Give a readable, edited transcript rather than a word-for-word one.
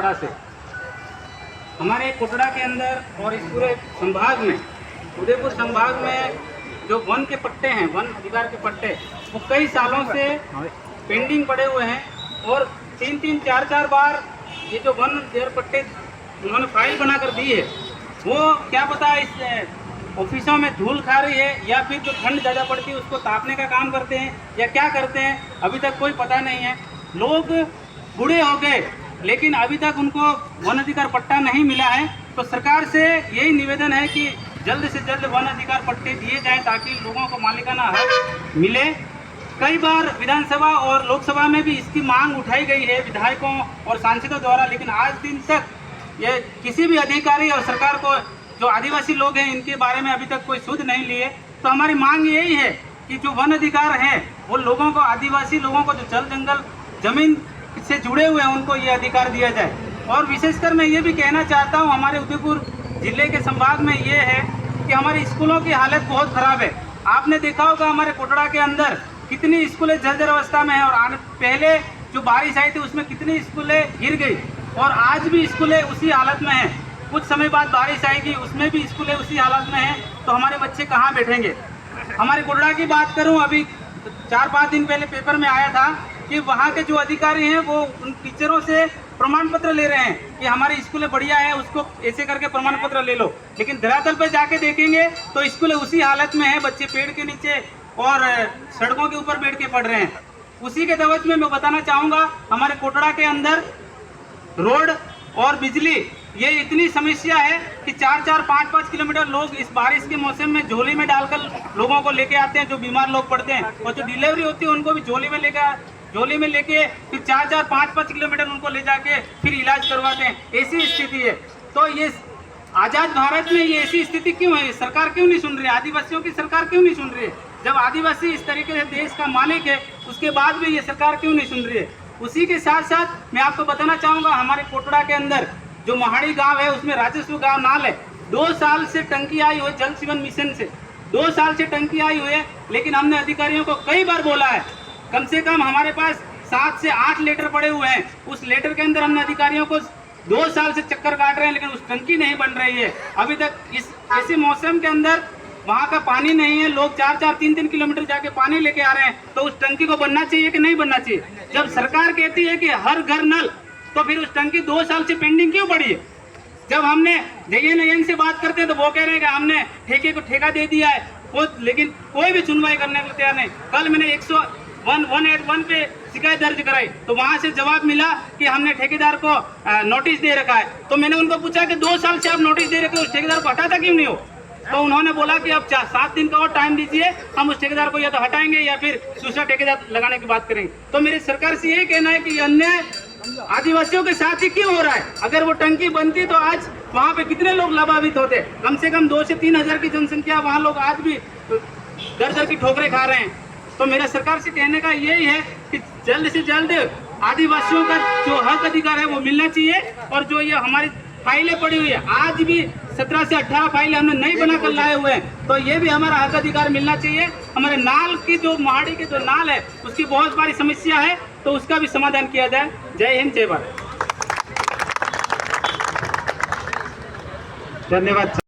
बाधा से। हमारे कोटड़ा के अंदर और इस पूरे संभाग में, उदयपुर संभाग में जो वन के पट्टे हैं, वन अधिकार के पट्टे, वो कई सालों से पेंडिंग पड़े हुए हैं और 3-3, 4-4 बार ये जो वन अधिकार पट्टे उन्होंने फाइल बनाकर दी है, वो क्या पता इस ऑफिसों में धूल खा रही है या फिर जो ठंड ज़्यादा पड़ती है उसको तापने का काम करते हैं या क्या करते हैं, अभी तक कोई पता नहीं है। लोग बूढ़े हो गए लेकिन अभी तक उनको वन अधिकार पट्टा नहीं मिला है। तो सरकार से यही निवेदन है कि जल्द से जल्द वन अधिकार पट्टे दिए जाएं ताकि लोगों को मालिकाना हक मिले। कई बार विधानसभा और लोकसभा में भी इसकी मांग उठाई गई है विधायकों और सांसदों द्वारा, लेकिन आज दिन तक ये किसी भी अधिकारी और सरकार को, जो आदिवासी लोग हैं, इनके बारे में अभी तक कोई सुध नहीं लिए। तो हमारी मांग यही है कि जो वन अधिकार हैं वो लोगों को, आदिवासी लोगों को जो जल जंगल जमीन से जुड़े हुए हैं, उनको ये अधिकार दिया जाए। और विशेषकर मैं ये भी कहना चाहता हूँ, हमारे उदयपुर जिले के संभाग में ये है कि हमारे स्कूलों की हालत बहुत ख़राब है। आपने देखा होगा हमारे कोटड़ा के अंदर कितनी स्कूलें जर्जर अवस्था में हैं और पहले जो बारिश आई थी उसमें कितनी स्कूलें गिर गई और आज भी स्कूलें उसी हालत में हैं। कुछ समय बाद बारिश आएगी, उसमें भी स्कूलें उसी हालत में हैं, तो हमारे बच्चे कहाँ बैठेंगे। हमारे कोटड़ा की बात करूं, अभी 4-5 दिन पहले पेपर में आया था कि वहाँ के जो अधिकारी हैं वो उन टीचरों से प्रमाण पत्र ले रहे हैं कि हमारी स्कूलें बढ़िया है, उसको ऐसे करके प्रमाण पत्र ले लो, लेकिन धरातल पर जाके देखेंगे तो स्कूलें उसी हालत में हैं, बच्चे पेड़ के नीचे और सड़कों के ऊपर बैठ के पढ़ रहे हैं। उसी के दवज में मैं बताना चाहूँगा, हमारे कोटड़ा के अंदर रोड और बिजली ये इतनी समस्या है कि 4-4, 5-5 किलोमीटर लोग इस बारिश के मौसम में झोली में डालकर लोगों को लेके आते हैं, जो बीमार लोग पड़ते हैं, और जो डिलीवरी होती है उनको भी झोली में लेके फिर 4-4, 5-5 किलोमीटर उनको ले जाके फिर इलाज करवाते हैं। ऐसी स्थिति है। तो ये आज़ाद भारत में ये ऐसी स्थिति क्यों है? सरकार क्यों नहीं सुन रही है? आदिवासियों की सरकार क्यों नहीं सुन रही है? जब आदिवासी इस तरीके से देश का मालिक है, उसके बाद भी ये सरकार क्यों नहीं सुन रही है? उसी के साथ साथ मैं आपको बताना चाहूँगा, हमारे कोटड़ा के अंदर जो महाड़ी गांव है उसमें राजस्व गांव नाल है। 2 साल से टंकी आई हुई जल जीवन मिशन से, 2 साल से टंकी आई हुई है, लेकिन हमने अधिकारियों को कई बार बोला है। कम से कम हमारे पास 7 से 8 लेटर पड़े हुए हैं। उस लेटर के अंदर हमने अधिकारियों को 2 साल से चक्कर काट रहे हैं, लेकिन उस टंकी नहीं बन रही है अभी तक। इस ऐसे मौसम के अंदर वहाँ का पानी नहीं है, लोग 4-4, 3-3 किलोमीटर जाके पानी लेके आ रहे हैं। तो उस टंकी को बनना चाहिए कि नहीं बनना चाहिए? जब सरकार कहती है कि हर घर नल, तो फिर उस टंकी 2 साल से पेंडिंग क्यों पड़ी है? जब हमने JNIN से बात करते हैं तो वो कह रहे हैं कि हमने ठेके को ठेका दे दिया है, वो, लेकिन कोई भी सुनवाई करने को तैयार नहीं। कल मैंने 181 पे शिकायत दर्ज कराई तो वहाँ से जवाब मिला कि हमने ठेकेदार को नोटिस दे रखा है। तो मैंने उनको पूछा कि 2 साल से आप नोटिस दे रखे हो, उस ठेकेदार को हटाता क्यों नहीं हो? तो उन्होंने बोला कि अब 7 दिन का और टाइम दीजिए, हम उस ठेकेदार को या तो हटाएंगे या फिर दूसरा ठेकेदार लगाने की बात करेंगे। तो मेरी सरकार से यही कहना है कि अन्याय आदिवासियों के साथ ही क्यों हो रहा है? अगर वो टंकी बनती तो आज वहाँ पे कितने लोग लाभान्वित होते। कम से कम 2 से 3 हज़ार की जनसंख्या, वहाँ लोग आज भी दर की ठोकरें खा रहे हैं। तो मेरा सरकार से कहने का यही है कि जल्द से जल्द आदिवासियों का जो हक अधिकार है वो मिलना चाहिए। और जो ये हमारी फाइलें पड़ी हुई है, आज भी 17 से 18 फाइलें हमने नहीं बना कर लाए हुए हैं, तो ये भी हमारा हक अधिकार मिलना चाहिए। हमारे नाल की जो महाड़ी की जो नाल है उसकी बहुत सारी समस्या है, तो उसका भी समाधान किया जाए। जय हिंद, जय भारत। धन्यवाद।